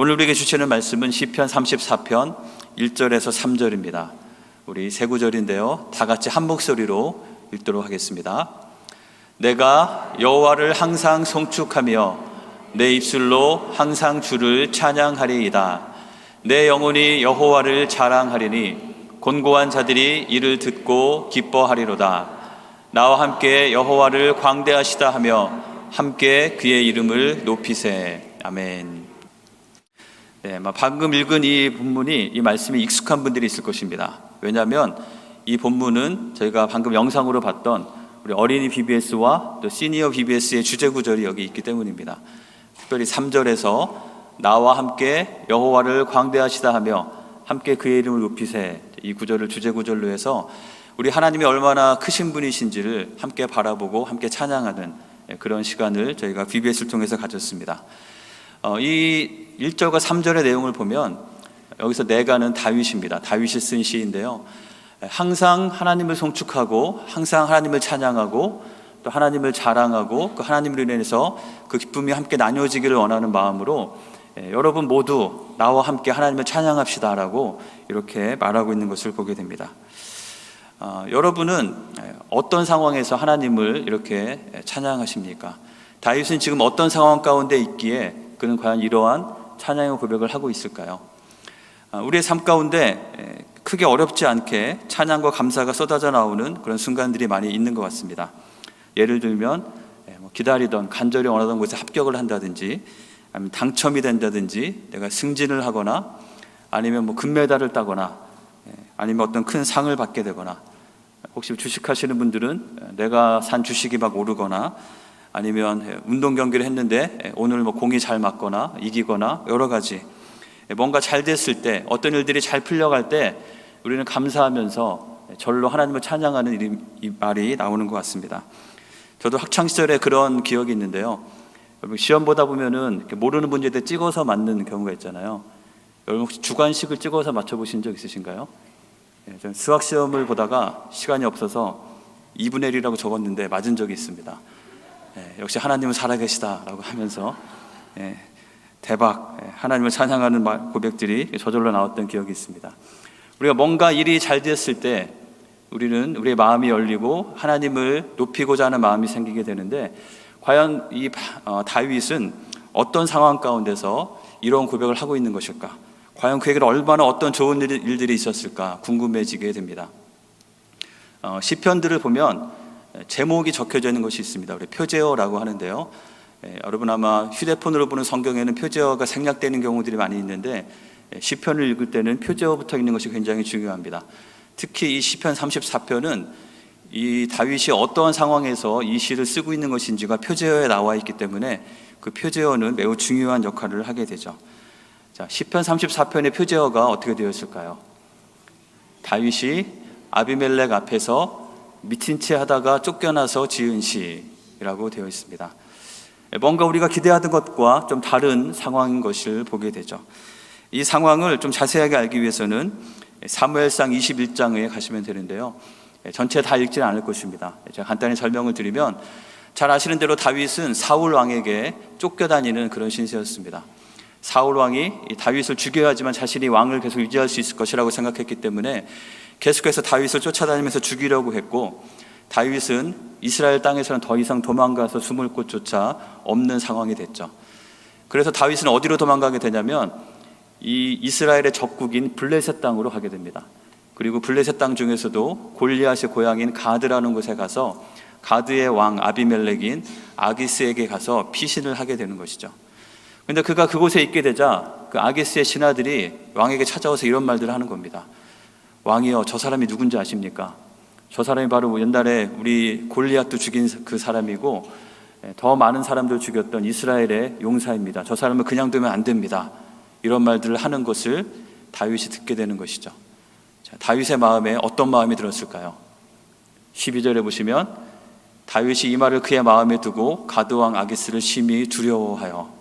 오늘 우리에게 주시는 말씀은 시편 34편 1절에서 3절입니다. 우리 세 구절인데요, 다 같이 한 목소리로 읽도록 하겠습니다. 내가 여호와를 항상 송축하며 내 입술로 항상 주를 찬양하리이다. 내 영혼이 여호와를 자랑하리니 곤고한 자들이 이를 듣고 기뻐하리로다. 나와 함께 여호와를 광대하시다 하며 함께 그의 이름을 높이세. 아멘. 네, 방금 읽은 이 본문이, 이 말씀이 익숙한 분들이 있을 것입니다. 왜냐하면 이 본문은 저희가 방금 영상으로 봤던 우리 어린이 BBS와 또 시니어 BBS의 주제 구절이 여기 있기 때문입니다. 특별히 3절에서 나와 함께 여호와를 광대하시다 하며 함께 그의 이름을 높이세, 이 구절을 주제 구절로 해서 우리 하나님이 얼마나 크신 분이신지를 함께 바라보고 함께 찬양하는 그런 시간을 저희가 BBS를 통해서 가졌습니다. 이 1절과 3절의 내용을 보면 여기서 내가는 다윗입니다. 다윗이 쓴 시인데요, 항상 하나님을 송축하고 항상 하나님을 찬양하고 또 하나님을 자랑하고 그 하나님으로 인해서 그 기쁨이 함께 나눠지기를 원하는 마음으로 여러분 모두 나와 함께 하나님을 찬양합시다 라고 이렇게 말하고 있는 것을 보게 됩니다. 여러분은 어떤 상황에서 하나님을 이렇게 찬양하십니까? 다윗은 지금 어떤 상황 가운데 있기에 그는 과연 이러한 찬양의 고백을 하고 있을까요? 우리의 삶 가운데 크게 어렵지 않게 찬양과 감사가 쏟아져 나오는 그런 순간들이 많이 있는 것 같습니다. 예를 들면 기다리던, 간절히 원하던 곳에 합격을 한다든지, 아니면 당첨이 된다든지, 내가 승진을 하거나, 아니면 금메달을 따거나, 아니면 어떤 큰 상을 받게 되거나, 혹시 주식하시는 분들은 내가 산 주식이 막 오르거나, 아니면 운동 경기를 했는데 오늘 공이 잘 맞거나 이기거나, 여러 가지 뭔가 잘 됐을 때, 어떤 일들이 잘 풀려갈 때 우리는 감사하면서 절로 하나님을 찬양하는 이 말이 나오는 것 같습니다. 저도 학창시절에 그런 기억이 있는데요, 시험 보다 보면은 모르는 문제들 찍어서 맞는 경우가 있잖아요. 여러분 혹시 주관식을 찍어서 맞춰보신 적 있으신가요? 저는 수학시험을 보다가 시간이 없어서 2분의 1이라고 적었는데 맞은 적이 있습니다. 역시 하나님은 살아계시다라고 하면서 대박, 하나님을 찬양하는 고백들이 저절로 나왔던 기억이 있습니다. 우리가 뭔가 일이 잘 됐을 때 우리는 우리의 마음이 열리고 하나님을 높이고자 하는 마음이 생기게 되는데, 과연 이 다윗은 어떤 상황 가운데서 이런 고백을 하고 있는 것일까? 과연 그에게 얼마나 어떤 좋은 일들이 있었을까 궁금해지게 됩니다. 시편들을 보면 제목이 적혀져 있는 것이 있습니다. 우리 표제어라고 하는데요, 여러분 아마 휴대폰으로 보는 성경에는 표제어가 생략되는 경우들이 많이 있는데 시편을 읽을 때는 표제어부터 읽는 것이 굉장히 중요합니다. 특히 이 시편 34편은 이 다윗이 어떠한 상황에서 이 시를 쓰고 있는 것인지가 표제어에 나와 있기 때문에 그 표제어는 매우 중요한 역할을 하게 되죠. 자, 시편 34편의 표제어가 어떻게 되었을까요? 다윗이 아비멜렉 앞에서 미친 채 하다가 쫓겨나서 지은 시라고 되어 있습니다. 뭔가 우리가 기대하던 것과 좀 다른 상황인 것을 보게 되죠. 이 상황을 좀 자세하게 알기 위해서는 사무엘상 21장에 가시면 되는데요, 전체 다 읽지는 않을 것입니다. 제가 간단히 설명을 드리면, 잘 아시는 대로 다윗은 사울 왕에게 쫓겨다니는 그런 신세였습니다. 사울 왕이 다윗을 죽여야 하지만 자신이 왕을 계속 유지할 수 있을 것이라고 생각했기 때문에 계속해서 다윗을 쫓아다니면서 죽이려고 했고, 다윗은 이스라엘 땅에서는 더 이상 도망가서 숨을 곳조차 없는 상황이 됐죠. 그래서 다윗은 어디로 도망가게 되냐면 이 이스라엘의 적국인 블레셋 땅으로 가게 됩니다. 그리고 블레셋 땅 중에서도 골리앗의 고향인 가드라는 곳에 가서 가드의 왕 아비멜렉인 아기스에게 가서 피신을 하게 되는 것이죠. 그런데 그가 그곳에 있게 되자 그 아기스의 신하들이 왕에게 찾아와서 이런 말들을 하는 겁니다. 왕이여, 저 사람이 누군지 아십니까? 저 사람이 바로 옛날에 우리 골리앗도 죽인 그 사람이고 더 많은 사람들 죽였던 이스라엘의 용사입니다. 저 사람을 그냥 두면 안 됩니다. 이런 말들을 하는 것을 다윗이 듣게 되는 것이죠. 자, 다윗의 마음에 어떤 마음이 들었을까요? 12절에 보시면 다윗이 이 말을 그의 마음에 두고 가드왕 아기스를 심히 두려워하여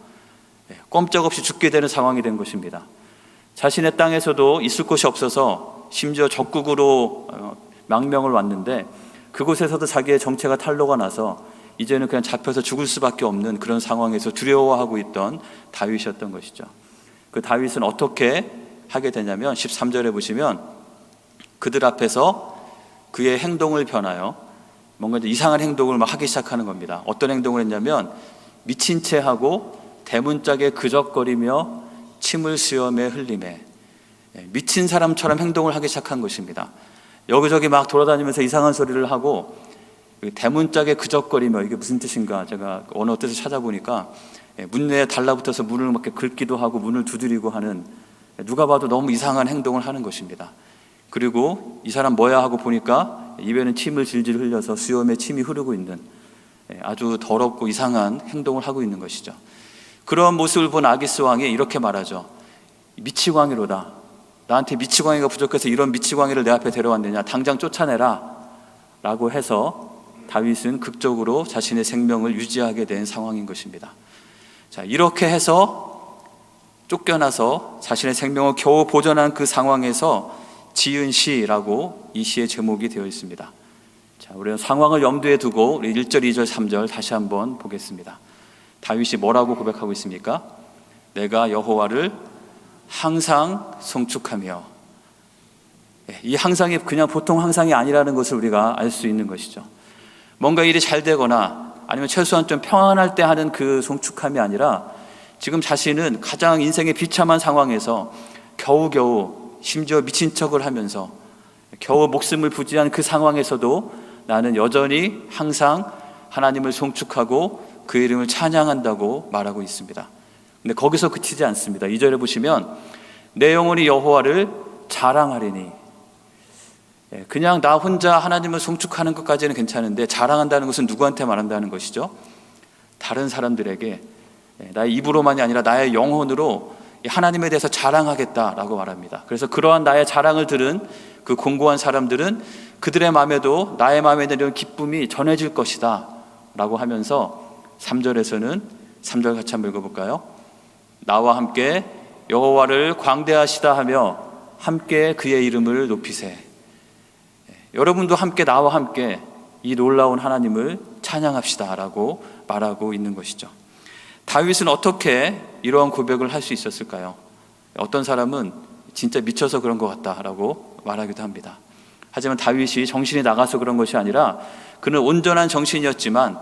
꼼짝없이 죽게 되는 상황이 된 것입니다. 자신의 땅에서도 있을 곳이 없어서 심지어 적국으로 망명을 왔는데 그곳에서도 자기의 정체가 탄로가 나서 이제는 그냥 잡혀서 죽을 수밖에 없는 그런 상황에서 두려워하고 있던 다윗이었던 것이죠. 그 다윗은 어떻게 하게 되냐면 13절에 보시면 그들 앞에서 그의 행동을 변하여 뭔가 이상한 행동을 막 하기 시작하는 겁니다. 어떤 행동을 했냐면 미친 채 하고 대문짝에 그적거리며 침을 수염에 흘리매, 미친 사람처럼 행동을 하기 시작한 것입니다. 여기저기 막 돌아다니면서 이상한 소리를 하고 대문짝에 그적거리며, 이게 무슨 뜻인가 제가 언어 뜻을 찾아보니까 문에 달라붙어서 문을 막 긁기도 하고 문을 두드리고 하는, 누가 봐도 너무 이상한 행동을 하는 것입니다. 그리고 이 사람 뭐야 하고 보니까 입에는 침을 질질 흘려서 수염에 침이 흐르고 있는 아주 더럽고 이상한 행동을 하고 있는 것이죠. 그런 모습을 본 아기스 왕이 이렇게 말하죠. 미치광이로다. 나한테 미치광이가 부족해서 이런 미치광이를 내 앞에 데려왔느냐, 당장 쫓아내라 라고 해서 다윗은 극적으로 자신의 생명을 유지하게 된 상황인 것입니다. 자, 이렇게 해서 쫓겨나서 자신의 생명을 겨우 보존한 그 상황에서 지은 시라고 이 시의 제목이 되어 있습니다. 자, 우리는 상황을 염두에 두고 우리 1절, 2절, 3절 다시 한번 보겠습니다. 다윗이 뭐라고 고백하고 있습니까? 내가 여호와를 항상 송축하며, 이 항상이 그냥 보통 항상이 아니라는 것을 우리가 알 수 있는 것이죠. 뭔가 일이 잘 되거나 아니면 최소한 좀 평안할 때 하는 그 송축함이 아니라 지금 자신은 가장 인생의 비참한 상황에서 겨우겨우, 심지어 미친 척을 하면서 겨우 목숨을 부지한 그 상황에서도 나는 여전히 항상 하나님을 송축하고 그 이름을 찬양한다고 말하고 있습니다. 근데 거기서 그치지 않습니다. 2절에 보시면 내 영혼이 여호와를 자랑하리니, 그냥 나 혼자 하나님을 송축하는 것까지는 괜찮은데 자랑한다는 것은 누구한테 말한다는 것이죠? 다른 사람들에게, 나의 입으로만이 아니라 나의 영혼으로 하나님에 대해서 자랑하겠다라고 말합니다. 그래서 그러한 나의 자랑을 들은 그 공고한 사람들은 그들의 마음에도 나의 마음에 있는 기쁨이 전해질 것이다 라고 하면서 3절에서는 3절 같이 한번 읽어볼까요? 나와 함께 여호와를 광대하시다 하며 함께 그의 이름을 높이세. 여러분도 함께 나와 함께 이 놀라운 하나님을 찬양합시다 라고 말하고 있는 것이죠. 다윗은 어떻게 이러한 고백을 할 수 있었을까요? 어떤 사람은 진짜 미쳐서 그런 것 같다라고 말하기도 합니다. 하지만 다윗이 정신이 나가서 그런 것이 아니라 그는 온전한 정신이었지만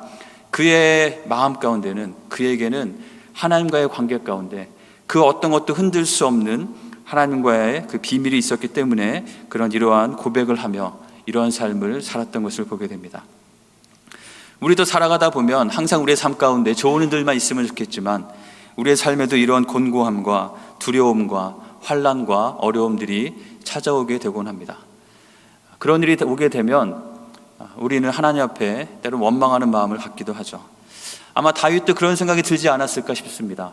그의 마음 가운데는, 그에게는 하나님과의 관계 가운데 그 어떤 것도 흔들 수 없는 하나님과의 그 비밀이 있었기 때문에 이러한 고백을 하며 이러한 삶을 살았던 것을 보게 됩니다. 우리도 살아가다 보면 항상 우리의 삶 가운데 좋은 일들만 있으면 좋겠지만 우리의 삶에도 이러한 곤고함과 두려움과 환난과 어려움들이 찾아오게 되곤 합니다. 그런 일이 오게 되면 우리는 하나님 앞에 때로 원망하는 마음을 갖기도 하죠. 아마 다윗도 그런 생각이 들지 않았을까 싶습니다.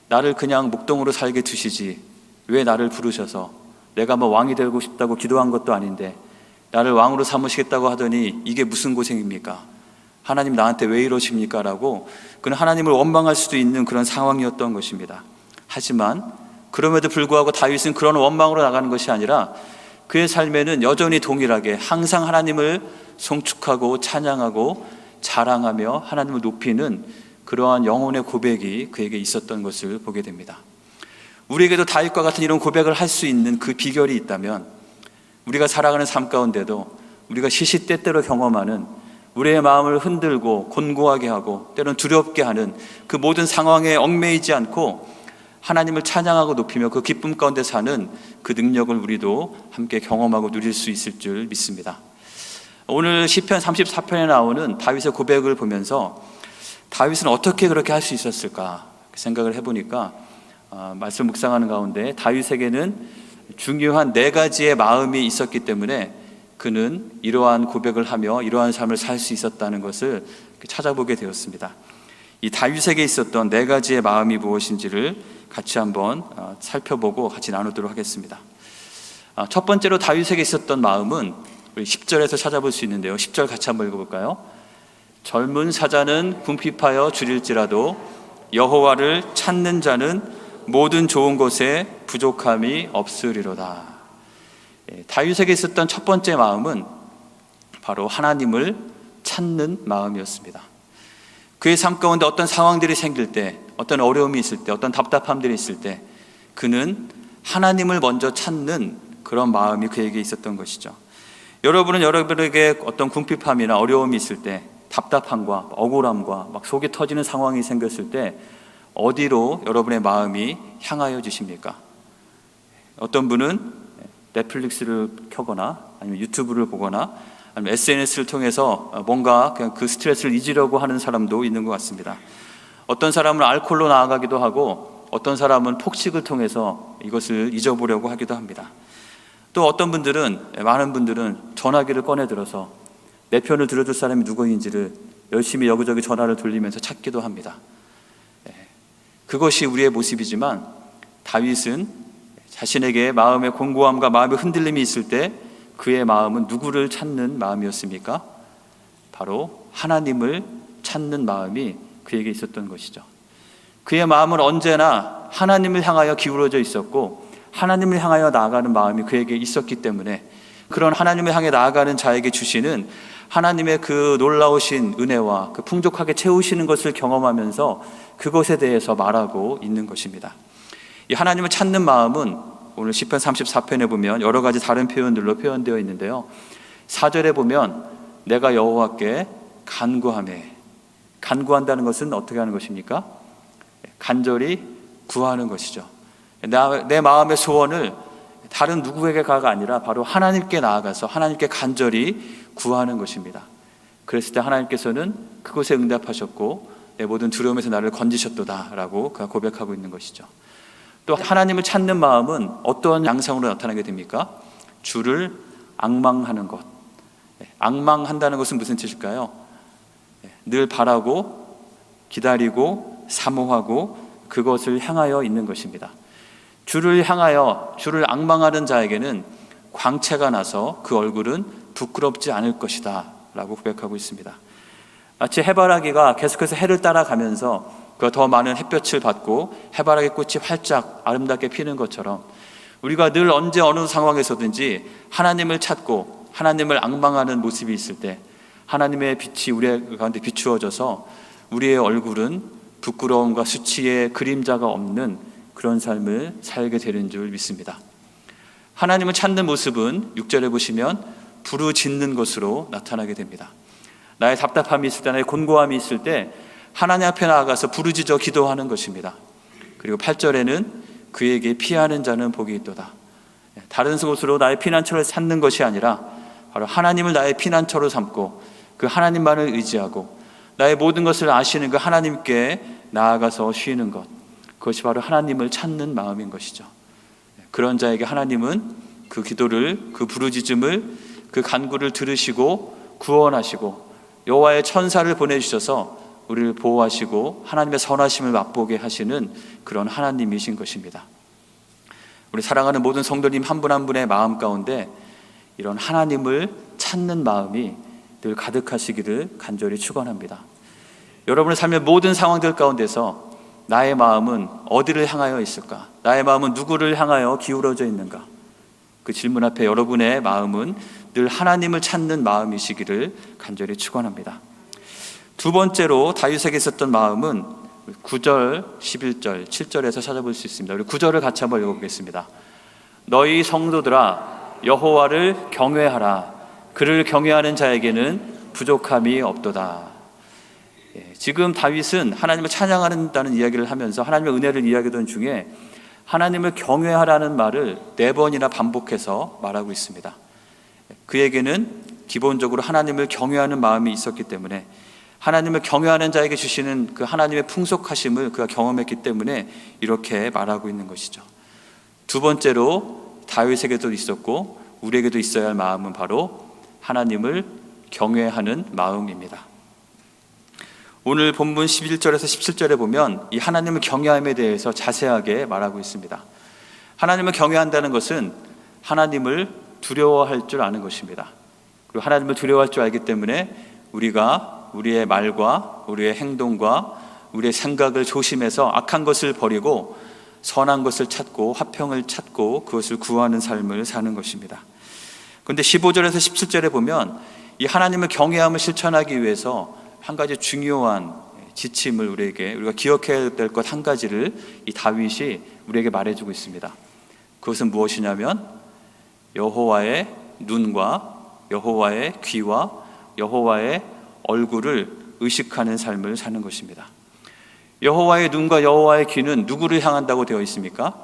나를 그냥 목동으로 살게 두시지 왜 나를 부르셔서, 내가 뭐 왕이 되고 싶다고 기도한 것도 아닌데 나를 왕으로 삼으시겠다고 하더니 이게 무슨 고생입니까? 하나님 나한테 왜 이러십니까? 라고 그는 하나님을 원망할 수도 있는 그런 상황이었던 것입니다. 하지만 그럼에도 불구하고 다윗은 그런 원망으로 나가는 것이 아니라 그의 삶에는 여전히 동일하게 항상 하나님을 송축하고 찬양하고 자랑하며 하나님을 높이는 그러한 영혼의 고백이 그에게 있었던 것을 보게 됩니다. 우리에게도 다윗과 같은 이런 고백을 할 수 있는 그 비결이 있다면 우리가 살아가는 삶 가운데도 우리가 시시때때로 경험하는 우리의 마음을 흔들고 곤고하게 하고 때로는 두렵게 하는 그 모든 상황에 얽매이지 않고 하나님을 찬양하고 높이며 그 기쁨 가운데 사는 그 능력을 우리도 함께 경험하고 누릴 수 있을 줄 믿습니다. 오늘 시편 34편에 나오는 다윗의 고백을 보면서 다윗은 어떻게 그렇게 할 수 있었을까 생각을 해보니까 말씀 묵상하는 가운데 다윗에게는 중요한 4가지의 마음이 있었기 때문에 그는 이러한 고백을 하며 이러한 삶을 살 수 있었다는 것을 찾아보게 되었습니다. 이 다윗에게 있었던 4가지의 마음이 무엇인지를 같이 한번 살펴보고 같이 나누도록 하겠습니다. 첫 번째로 다윗에게 있었던 마음은 우리 10절에서 찾아볼 수 있는데요. 10절 같이 한번 읽어볼까요? 젊은 사자는 궁핍하여 줄일지라도 여호와를 찾는 자는 모든 좋은 것에 부족함이 없으리로다. 다윗에게 있었던 첫 번째 마음은 바로 하나님을 찾는 마음이었습니다. 그의 삶 가운데 어떤 상황들이 생길 때, 어떤 어려움이 있을 때, 어떤 답답함들이 있을 때 그는 하나님을 먼저 찾는 그런 마음이 그에게 있었던 것이죠. 여러분은 여러분에게 어떤 궁핍함이나 어려움이 있을 때, 답답함과 억울함과 막 속이 터지는 상황이 생겼을 때 어디로 여러분의 마음이 향하여 지십니까? 어떤 분은 넷플릭스를 켜거나 아니면 유튜브를 보거나 아니면 SNS를 통해서 뭔가 그냥 그 스트레스를 잊으려고 하는 사람도 있는 것 같습니다. 어떤 사람은 알코올로 나아가기도 하고 어떤 사람은 폭식을 통해서 이것을 잊어보려고 하기도 합니다. 또 어떤 분들은, 많은 분들은 전화기를 꺼내 들어서 내 편을 들어줄 사람이 누구인지를 열심히 여기저기 전화를 돌리면서 찾기도 합니다. 그것이 우리의 모습이지만 다윗은 자신에게 마음의 공고함과 마음의 흔들림이 있을 때 그의 마음은 누구를 찾는 마음이었습니까? 바로 하나님을 찾는 마음이 그에게 있었던 것이죠. 그의 마음은 언제나 하나님을 향하여 기울어져 있었고 하나님을 향하여 나아가는 마음이 그에게 있었기 때문에 그런 하나님을 향해 나아가는 자에게 주시는 하나님의 그 놀라우신 은혜와 그 풍족하게 채우시는 것을 경험하면서 그것에 대해서 말하고 있는 것입니다. 이 하나님을 찾는 마음은 오늘 시편 34편에 보면 여러 가지 다른 표현들로 표현되어 있는데요. 4절에 보면 내가 여호와께 간구하매, 간구한다는 것은 어떻게 하는 것입니까? 간절히 구하는 것이죠. 내 마음의 소원을 다른 누구에게가 아니라 바로 하나님께 나아가서 하나님께 간절히 구하는 것입니다. 그랬을 때 하나님께서는 그것에 응답하셨고 내 모든 두려움에서 나를 건지셨도다 라고 그가 고백하고 있는 것이죠. 또 하나님을 찾는 마음은 어떤 양상으로 나타나게 됩니까? 주를 앙망하는 것. 앙망한다는 것은 무슨 뜻일까요? 늘 바라고 기다리고 사모하고 그것을 향하여 있는 것입니다. 주를 향하여 주를 앙망하는 자에게는 광채가 나서 그 얼굴은 부끄럽지 않을 것이다 라고 고백하고 있습니다. 마치 해바라기가 계속해서 해를 따라가면서 그 더 많은 햇볕을 받고 해바라기 꽃이 활짝 아름답게 피는 것처럼 우리가 늘 언제 어느 상황에서든지 하나님을 찾고 하나님을 앙망하는 모습이 있을 때 하나님의 빛이 우리 가운데 비추어져서 우리의 얼굴은 부끄러움과 수치의 그림자가 없는 그런 삶을 살게 되는 줄 믿습니다. 하나님을 찾는 모습은 6절에 보시면 부르짖는 것으로 나타나게 됩니다. 나의 답답함이 있을 때, 나의 곤고함이 있을 때 하나님 앞에 나아가서 부르짖어 기도하는 것입니다. 그리고 8절에는 그에게 피하는 자는 복이 있도다. 다른 곳으로 나의 피난처를 삼는 것이 아니라 바로 하나님을 나의 피난처로 삼고 그 하나님만을 의지하고 나의 모든 것을 아시는 그 하나님께 나아가서 쉬는 것, 그것이 바로 하나님을 찾는 마음인 것이죠. 그런 자에게 하나님은 그 기도를, 그 부르짖음을, 그 간구를 들으시고 구원하시고 여호와의 천사를 보내주셔서 우리를 보호하시고 하나님의 선하심을 맛보게 하시는 그런 하나님이신 것입니다. 우리 사랑하는 모든 성도님 한 분 한 분의 마음 가운데 이런 하나님을 찾는 마음이 늘 가득하시기를 간절히 축원합니다. 여러분의 삶의 모든 상황들 가운데서 나의 마음은 어디를 향하여 있을까? 나의 마음은 누구를 향하여 기울어져 있는가? 그 질문 앞에 여러분의 마음은 늘 하나님을 찾는 마음이시기를 간절히 축원합니다. 두 번째로 다윗에게 있었던 마음은 9절, 11절, 7절에서 찾아볼 수 있습니다. 우리 9절을 같이 한번 읽어보겠습니다. 너희 성도들아 여호와를 경외하라. 그를 경외하는 자에게는 부족함이 없도다. 지금 다윗은 하나님을 찬양한다는 이야기를 하면서 하나님의 은혜를 이야기하던 중에 하나님을 경외하라는 말을 4번이나 반복해서 말하고 있습니다. 그에게는 기본적으로 하나님을 경외하는 마음이 있었기 때문에 하나님을 경외하는 자에게 주시는 그 하나님의 풍속하심을 그가 경험했기 때문에 이렇게 말하고 있는 것이죠. 두 번째로 다윗에게도 있었고 우리에게도 있어야 할 마음은 바로 하나님을 경외하는 마음입니다. 오늘 본문 11절에서 17절에 보면 이 하나님을 경외함에 대해서 자세하게 말하고 있습니다. 하나님을 경외한다는 것은 하나님을 두려워할 줄 아는 것입니다. 그리고 하나님을 두려워할 줄 알기 때문에 우리가 우리의 말과 우리의 행동과 우리의 생각을 조심해서 악한 것을 버리고 선한 것을 찾고 화평을 찾고 그것을 구하는 삶을 사는 것입니다. 그런데 15절에서 17절에 보면 이 하나님을 경외함을 실천하기 위해서 한 가지 중요한 지침을 우리가 기억해야 될 것 한 가지를 이 다윗이 우리에게 말해주고 있습니다. 그것은 무엇이냐면 여호와의 눈과 여호와의 귀와 여호와의 얼굴을 의식하는 삶을 사는 것입니다. 여호와의 눈과 여호와의 귀는 누구를 향한다고 되어 있습니까?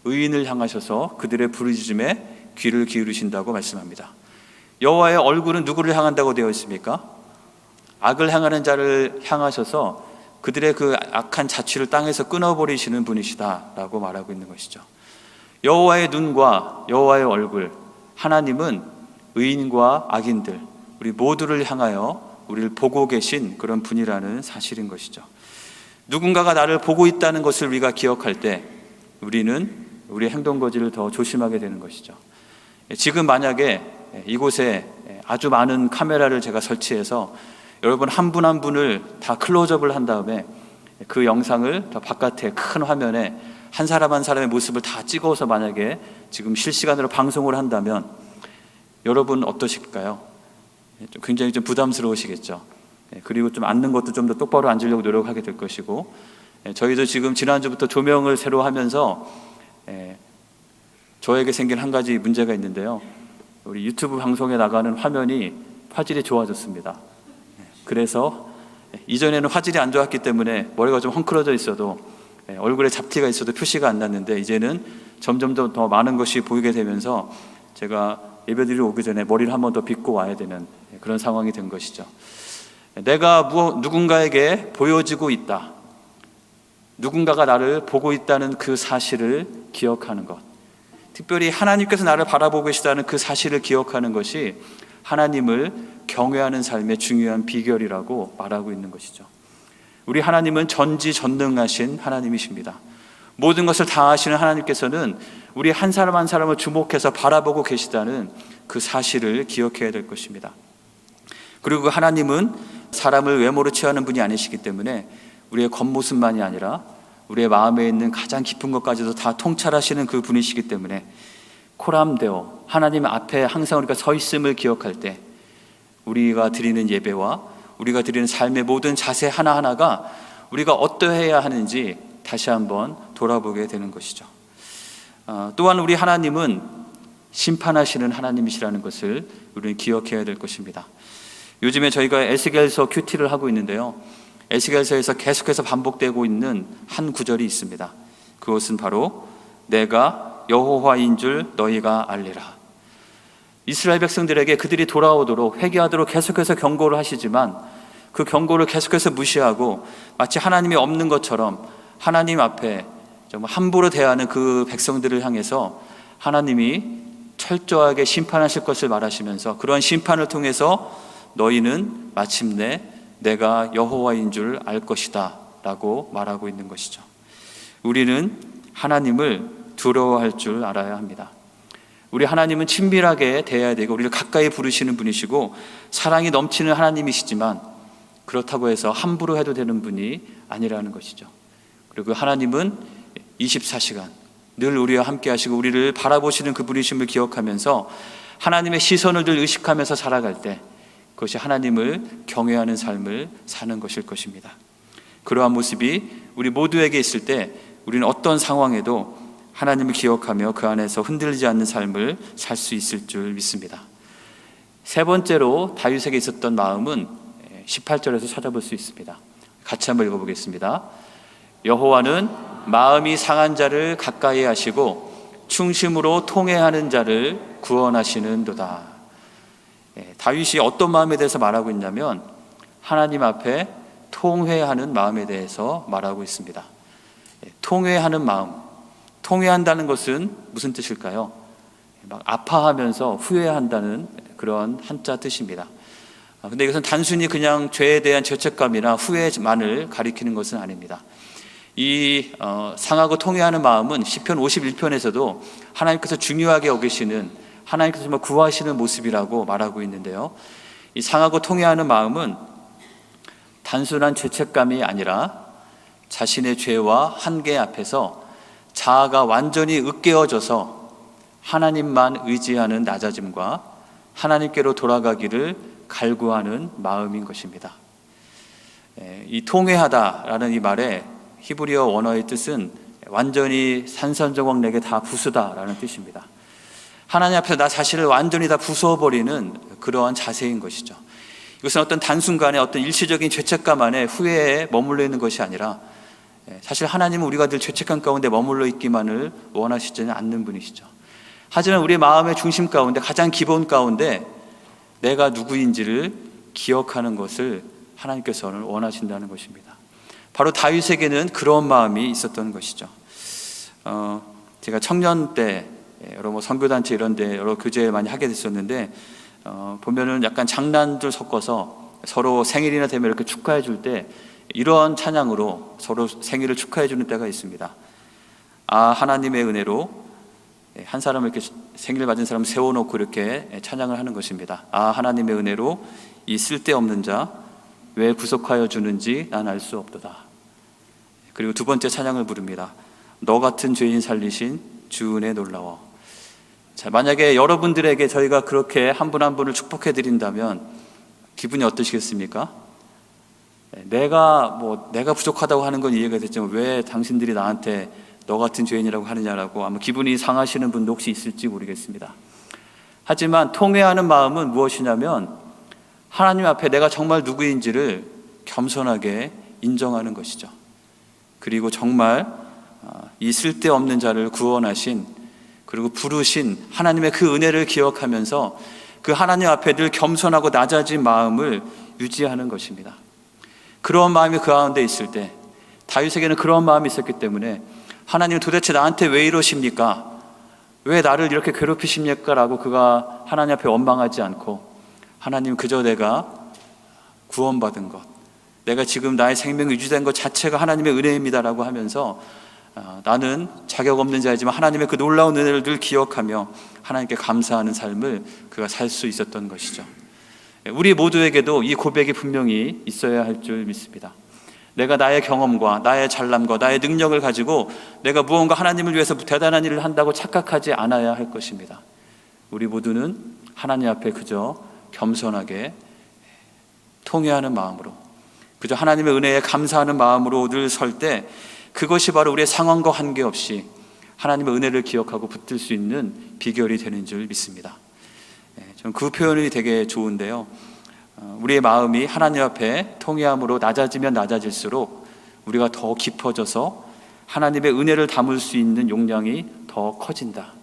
의인을 향하셔서 그들의 부르짖음에 귀를 기울이신다고 말씀합니다. 여호와의 얼굴은 누구를 향한다고 되어 있습니까? 악을 행하는 자를 향하셔서 그들의 그 악한 자취를 땅에서 끊어버리시는 분이시다라고 말하고 있는 것이죠. 여호와의 눈과 여호와의 얼굴, 하나님은 의인과 악인들, 우리 모두를 향하여 우리를 보고 계신 그런 분이라는 사실인 것이죠. 누군가가 나를 보고 있다는 것을 우리가 기억할 때 우리는 우리의 행동거지를 더 조심하게 되는 것이죠. 지금 만약에 이곳에 아주 많은 카메라를 제가 설치해서 여러분 한 분 한 분을 다 클로즈업을 한 다음에 그 영상을 더 바깥에 큰 화면에 한 사람 한 사람의 모습을 다 찍어서 만약에 지금 실시간으로 방송을 한다면 여러분 어떠실까요? 굉장히 좀 부담스러우시겠죠. 그리고 좀 앉는 것도 좀 더 똑바로 앉으려고 노력하게 될 것이고, 저희도 지금 지난주부터 조명을 새로 하면서 저에게 생긴 한 가지 문제가 있는데요. 우리 유튜브 방송에 나가는 화면이 화질이 좋아졌습니다. 그래서 이전에는 화질이 안 좋았기 때문에 머리가 좀 헝클어져 있어도 얼굴에 잡티가 있어도 표시가 안 났는데 이제는 점점 더 많은 것이 보이게 되면서 제가 예배드리러 오기 전에 머리를 한 번 더 빗고 와야 되는 그런 상황이 된 것이죠. 내가 누군가에게 보여지고 있다, 누군가가 나를 보고 있다는 그 사실을 기억하는 것, 특별히 하나님께서 나를 바라보고 계시다는 그 사실을 기억하는 것이 하나님을 경외하는 삶의 중요한 비결이라고 말하고 있는 것이죠. 우리 하나님은 전지전능하신 하나님이십니다. 모든 것을 다 아시는 하나님께서는 우리 한 사람 한 사람을 주목해서 바라보고 계시다는 그 사실을 기억해야 될 것입니다. 그리고 그 하나님은 사람을 외모로 취하는 분이 아니시기 때문에 우리의 겉모습만이 아니라 우리의 마음에 있는 가장 깊은 것까지도 다 통찰하시는 그 분이시기 때문에 코람데오, 하나님 앞에 항상 우리가 서 있음을 기억할 때 우리가 드리는 예배와 우리가 드리는 삶의 모든 자세 하나하나가 우리가 어떠해야 하는지 다시 한번 돌아보게 되는 것이죠. 또한 우리 하나님은 심판하시는 하나님이시라는 것을 우리는 기억해야 될 것입니다. 요즘에 저희가 에스겔서 큐티를 하고 있는데요, 에스겔서에서 계속해서 반복되고 있는 한 구절이 있습니다. 그것은 바로 내가 여호와인 줄 너희가 알리라. 이스라엘 백성들에게 그들이 돌아오도록 회개하도록 계속해서 경고를 하시지만 그 경고를 계속해서 무시하고 마치 하나님이 없는 것처럼 하나님 앞에 정말 함부로 대하는 그 백성들을 향해서 하나님이 철저하게 심판하실 것을 말하시면서 그러한 심판을 통해서 너희는 마침내 내가 여호와인 줄 알 것이다 라고 말하고 있는 것이죠. 우리는 하나님을 두려워할 줄 알아야 합니다. 우리 하나님은 친밀하게 대해야 되고 우리를 가까이 부르시는 분이시고 사랑이 넘치는 하나님이시지만 그렇다고 해서 함부로 해도 되는 분이 아니라는 것이죠. 그리고 하나님은 24시간 늘 우리와 함께 하시고 우리를 바라보시는 그 분이심을 기억하면서 하나님의 시선을 늘 의식하면서 살아갈 때 그것이 하나님을 경외하는 삶을 사는 것일 것입니다. 그러한 모습이 우리 모두에게 있을 때 우리는 어떤 상황에도 하나님을 기억하며 그 안에서 흔들리지 않는 삶을 살 수 있을 줄 믿습니다. 세 번째로 다윗에게 있었던 마음은 18절에서 찾아볼 수 있습니다. 같이 한번 읽어보겠습니다. 여호와는 마음이 상한 자를 가까이 하시고 충심으로 통회하는 자를 구원하시는도다. 다윗이 어떤 마음에 대해서 말하고 있냐면 하나님 앞에 통회하는 마음에 대해서 말하고 있습니다. 통회하는 마음, 통회한다는 것은 무슨 뜻일까요? 막 아파하면서 후회한다는 그런 한자 뜻입니다. 근데 이것은 단순히 그냥 죄에 대한 죄책감이나 후회만을 가리키는 것은 아닙니다. 이 상하고 통회하는 마음은 시편 51편에서도 하나님께서 중요하게 여기시는, 하나님께서 정말 구하시는 모습이라고 말하고 있는데요, 이 상하고 통회하는 마음은 단순한 죄책감이 아니라 자신의 죄와 한계 앞에서 자아가 완전히 으깨어져서 하나님만 의지하는 낮아짐과 하나님께로 돌아가기를 갈구하는 마음인 것입니다. 이 통회하다라는 이 말의 히브리어 원어의 뜻은 완전히 산산조각 내게 다 부수다라는 뜻입니다. 하나님 앞에서 나 자신을 완전히 다 부숴버리는 그러한 자세인 것이죠. 이것은 어떤 단순간의 어떤 일시적인 죄책감 안에 후회에 머물러 있는 것이 아니라 사실 하나님은 우리가 늘 죄책감 가운데 머물러 있기만을 원하시지는 않는 분이시죠. 하지만 우리 마음의 중심 가운데 가장 기본 가운데 내가 누구인지를 기억하는 것을 하나님께서는 원하신다는 것입니다. 바로 다윗에게는 그런 마음이 있었던 것이죠. 제가 청년 때 여러 선교단체 이런 데 여러 교제 많이 하게 됐었는데 보면은 약간 장난들 섞어서 서로 생일이나 되면 이렇게 축하해 줄 때 이러한 찬양으로 서로 생일을 축하해 주는 때가 있습니다. 하나님의 은혜로 한 사람을 이렇게 생일 맞은 사람을 세워놓고 이렇게 찬양을 하는 것입니다. 하나님의 은혜로 이 쓸데없는 자 왜 구속하여 주는지 난 알 수 없도다. 그리고 두 번째 찬양을 부릅니다. 너 같은 죄인 살리신 주 은혜 놀라워. 자, 만약에 여러분들에게 저희가 그렇게 한 분 한 분을 축복해 드린다면 기분이 어떠시겠습니까? 내가 부족하다고 하는 건 이해가 됐지만 왜 당신들이 나한테 너 같은 죄인이라고 하느냐라고 아마 기분이 상하시는 분도 혹시 있을지 모르겠습니다. 하지만 통회하는 마음은 무엇이냐면 하나님 앞에 내가 정말 누구인지를 겸손하게 인정하는 것이죠. 그리고 정말 이 쓸데없는 자를 구원하신 그리고 부르신 하나님의 그 은혜를 기억하면서 그 하나님 앞에 늘 겸손하고 낮아진 마음을 유지하는 것입니다. 그런 마음이 그 가운데 있을 때 다윗에게는 그런 마음이 있었기 때문에 하나님 도대체 나한테 왜 이러십니까? 왜 나를 이렇게 괴롭히십니까? 라고 그가 하나님 앞에 원망하지 않고 하나님 그저 내가 구원받은 것, 내가 지금 나의 생명이 유지된 것 자체가 하나님의 은혜입니다라고 하면서 나는 자격 없는 자이지만 하나님의 그 놀라운 은혜를 늘 기억하며 하나님께 감사하는 삶을 그가 살 수 있었던 것이죠. 우리 모두에게도 이 고백이 분명히 있어야 할 줄 믿습니다. 내가 나의 경험과 나의 잘남과 나의 능력을 가지고 내가 무언가 하나님을 위해서 대단한 일을 한다고 착각하지 않아야 할 것입니다. 우리 모두는 하나님 앞에 그저 겸손하게 통회하는 마음으로 그저 하나님의 은혜에 감사하는 마음으로 늘 설 때 그것이 바로 우리의 상황과 관계없이 하나님의 은혜를 기억하고 붙들 수 있는 비결이 되는 줄 믿습니다. 저는 그 표현이 되게 좋은데요. 우리의 마음이 하나님 앞에 통회함으로 낮아지면 낮아질수록 우리가 더 깊어져서 하나님의 은혜를 담을 수 있는 용량이 더 커진다.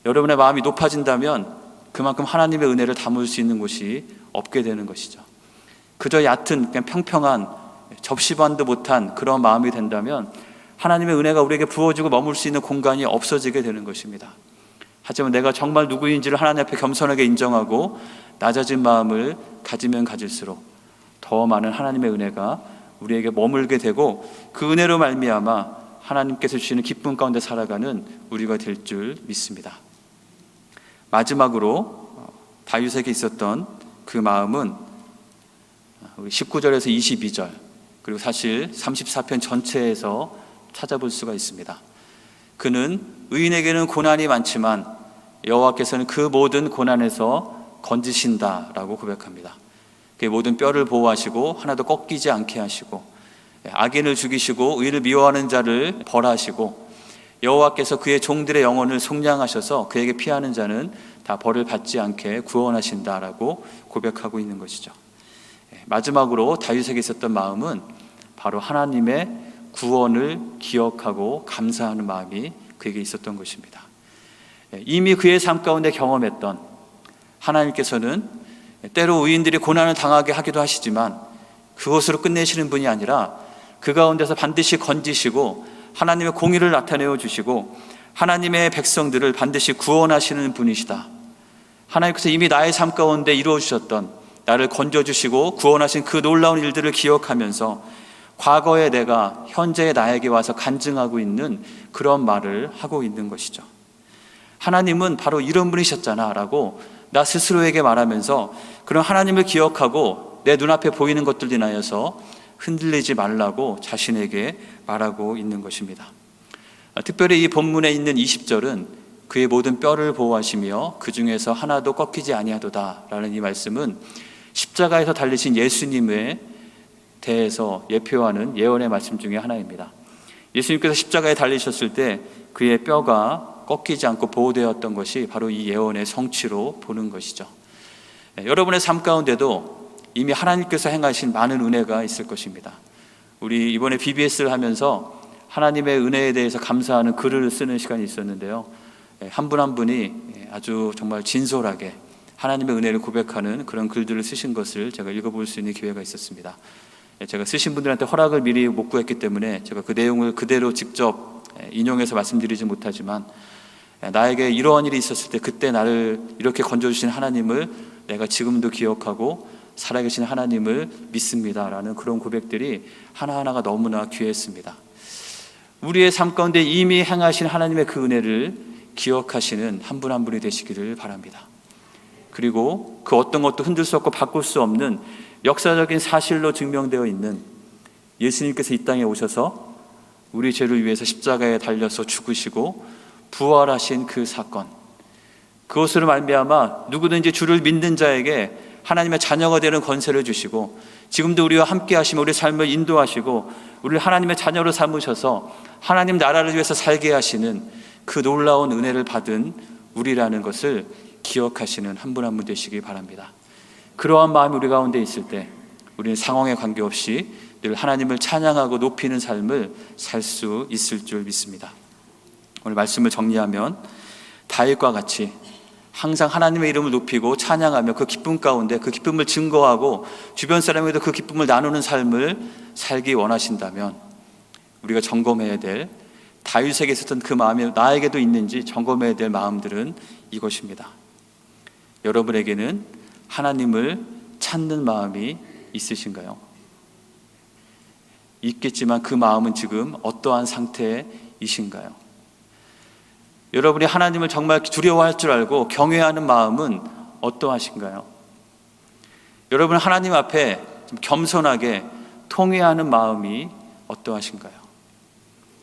여러분의 마음이 높아진다면 그만큼 하나님의 은혜를 담을 수 있는 곳이 없게 되는 것이죠. 그저 얕은 그냥 평평한 접시반도 못한 그런 마음이 된다면 하나님의 은혜가 우리에게 부어지고 머물 수 있는 공간이 없어지게 되는 것입니다. 하지만 내가 정말 누구인지를 하나님 앞에 겸손하게 인정하고 낮아진 마음을 가지면 가질수록 더 많은 하나님의 은혜가 우리에게 머물게 되고 그 은혜로 말미암아 하나님께서 주시는 기쁨 가운데 살아가는 우리가 될 줄 믿습니다. 마지막으로 다윗에게 있었던 그 마음은 19절에서 22절 그리고 사실 34편 전체에서 찾아볼 수가 있습니다. 그는 의인에게는 고난이 많지만 여호와께서는 그 모든 고난에서 건지신다라고 고백합니다. 그 모든 뼈를 보호하시고 하나도 꺾이지 않게 하시고 악인을 죽이시고 의를 미워하는 자를 벌하시고 여호와께서 그의 종들의 영혼을 속량하셔서 그에게 피하는 자는 다 벌을 받지 않게 구원하신다라고 고백하고 있는 것이죠. 마지막으로 다윗에게 있었던 마음은 바로 하나님의 구원을 기억하고 감사하는 마음이 그에게 있었던 것입니다. 이미 그의 삶 가운데 경험했던 하나님께서는 때로 의인들이 고난을 당하게 하기도 하시지만 그것으로 끝내시는 분이 아니라 그 가운데서 반드시 건지시고 하나님의 공의를 나타내어 주시고 하나님의 백성들을 반드시 구원하시는 분이시다. 하나님께서 이미 나의 삶 가운데 이루어 주셨던 나를 건져주시고 구원하신 그 놀라운 일들을 기억하면서 과거의 내가 현재의 나에게 와서 간증하고 있는 그런 말을 하고 있는 것이죠. 하나님은 바로 이런 분이셨잖아 라고 나 스스로에게 말하면서 그런 하나님을 기억하고 내 눈앞에 보이는 것들 인하여서 흔들리지 말라고 자신에게 말하고 있는 것입니다. 특별히 이 본문에 있는 20절은 그의 모든 뼈를 보호하시며 그 중에서 하나도 꺾이지 아니하도다 라는 이 말씀은 십자가에서 달리신 예수님의 대해서 예표하는 예언의 말씀 중에 하나입니다. 예수님께서 십자가에 달리셨을 때 그의 뼈가 꺾이지 않고 보호되었던 것이 바로 이 예언의 성취로 보는 것이죠. 여러분의 삶 가운데도 이미 하나님께서 행하신 많은 은혜가 있을 것입니다. 우리 이번에 BBS를 하면서 하나님의 은혜에 대해서 감사하는 글을 쓰는 시간이 있었는데요, 한 분 한 분이 아주 정말 진솔하게 하나님의 은혜를 고백하는 그런 글들을 쓰신 것을 제가 읽어볼 수 있는 기회가 있었습니다. 제가 쓰신 분들한테 허락을 미리 못 구했기 때문에 제가 그 내용을 그대로 직접 인용해서 말씀드리지 못하지만, 나에게 이러한 일이 있었을 때 그때 나를 이렇게 건져주신 하나님을 내가 지금도 기억하고 살아계신 하나님을 믿습니다 라는 그런 고백들이 하나하나가 너무나 귀했습니다. 우리의 삶 가운데 이미 행하신 하나님의 그 은혜를 기억하시는 한 분 한 분이 되시기를 바랍니다. 그리고 그 어떤 것도 흔들 수 없고 바꿀 수 없는 역사적인 사실로 증명되어 있는 예수님께서 이 땅에 오셔서 우리 죄를 위해서 십자가에 달려서 죽으시고 부활하신 그 사건, 그것으로 말미암아 누구든지 주를 믿는 자에게 하나님의 자녀가 되는 권세를 주시고, 지금도 우리와 함께 하시며 우리 삶을 인도하시고 우리를 하나님의 자녀로 삼으셔서 하나님 나라를 위해서 살게 하시는 그 놀라운 은혜를 받은 우리라는 것을 기억하시는 한 분 한 분 되시기 바랍니다. 그러한 마음이 우리 가운데 있을 때 우리는 상황에 관계없이 늘 하나님을 찬양하고 높이는 삶을 살 수 있을 줄 믿습니다. 오늘 말씀을 정리하면, 다윗과 같이 항상 하나님의 이름을 높이고 찬양하며 그 기쁨 가운데 그 기쁨을 증거하고 주변 사람에게도 그 기쁨을 나누는 삶을 살기 원하신다면, 우리가 점검해야 될, 다윗에게 있었던 그 마음이 나에게도 있는지 점검해야 될 마음들은 이것입니다. 여러분에게는 하나님을 찾는 마음이 있으신가요? 있겠지만 그 마음은 지금 어떠한 상태이신가요? 여러분이 하나님을 정말 두려워할 줄 알고 경외하는 마음은 어떠하신가요? 여러분 하나님 앞에 좀 겸손하게 통회하는 마음이 어떠하신가요?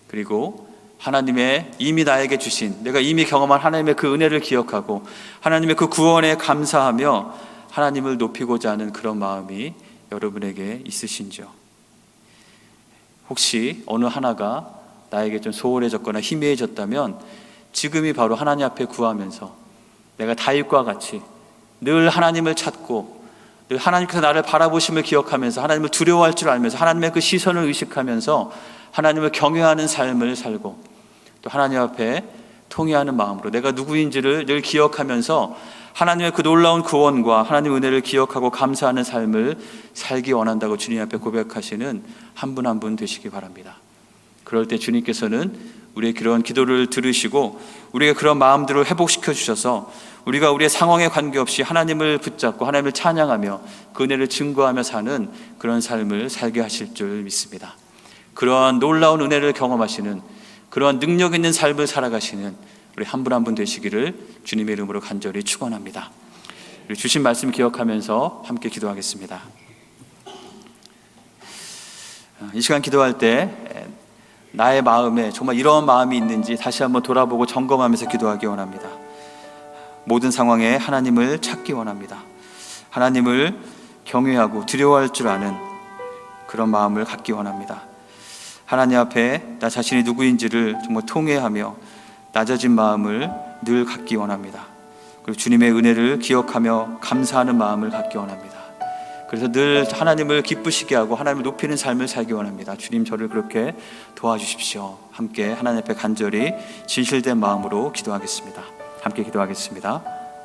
그리고 하나님의 이미 나에게 주신, 내가 이미 경험한 하나님의 그 은혜를 기억하고 하나님의 그 구원에 감사하며 하나님을 높이고자 하는 그런 마음이 여러분에게 있으신지요? 혹시 어느 하나가 나에게 좀 소홀해졌거나 희미해졌다면 지금이 바로 하나님 앞에 구하면서 내가 다윗과 같이 늘 하나님을 찾고 늘 하나님께서 나를 바라보심을 기억하면서 하나님을 두려워할 줄 알면서 하나님의 그 시선을 의식하면서 하나님을 경외하는 삶을 살고, 또 하나님 앞에 통회하는 마음으로 내가 누구인지를 늘 기억하면서 하나님의 그 놀라운 구원과 하나님의 은혜를 기억하고 감사하는 삶을 살기 원한다고 주님 앞에 고백하시는 한 분 한 분 되시기 바랍니다. 그럴 때 주님께서는 우리의 그런 기도를 들으시고 우리의 그런 마음들을 회복시켜 주셔서 우리가 우리의 상황에 관계없이 하나님을 붙잡고 하나님을 찬양하며 그 은혜를 증거하며 사는 그런 삶을 살게 하실 줄 믿습니다. 그러한 놀라운 은혜를 경험하시는, 그러한 능력 있는 삶을 살아가시는 우리 한 분 한 분 되시기를 주님의 이름으로 간절히 축원합니다. 주신 말씀 기억하면서 함께 기도하겠습니다. 이 시간 기도할 때 나의 마음에 정말 이런 마음이 있는지 다시 한번 돌아보고 점검하면서 기도하기 원합니다. 모든 상황에 하나님을 찾기 원합니다. 하나님을 경외하고 두려워할 줄 아는 그런 마음을 갖기 원합니다. 하나님 앞에 나 자신이 누구인지를 정말 통회하며 낮아진 마음을 늘 갖기 원합니다. 그리고 주님의 은혜를 기억하며 감사하는 마음을 갖기 원합니다. 그래서 늘 하나님을 기쁘시게 하고 하나님을 높이는 삶을 살기 원합니다. 주님, 저를 그렇게 도와주십시오. 함께 하나님 앞에 간절히 진실된 마음으로 기도하겠습니다. 함께 기도하겠습니다.